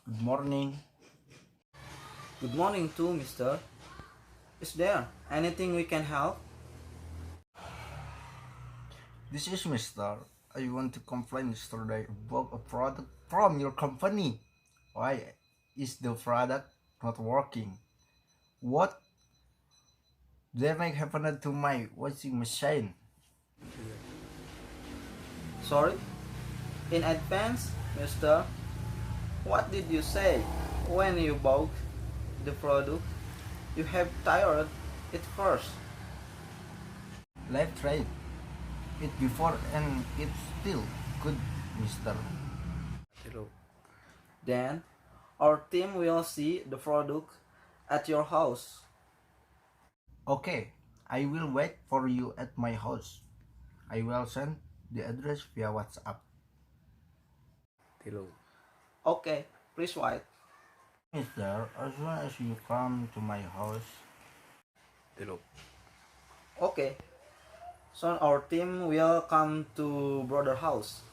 Good morning. Good morning too, mister. Is there anything we can help? This is Mr. I want to complain yesterday about a product from your company. Why is the product not working? What damage happened to my washing machine? Sorry? In advance, mister? What did you say when you bought the product? You have tried it first. Let's try it before and it's still good, Mr. Hello. Then, our team will see the product at your house. Okay, I will wait for you at my house. I will send the address via WhatsApp. Hello. Okay, please wait. Mister, as soon as you come to my house, Hello. Okay, soon our team will come to brother house.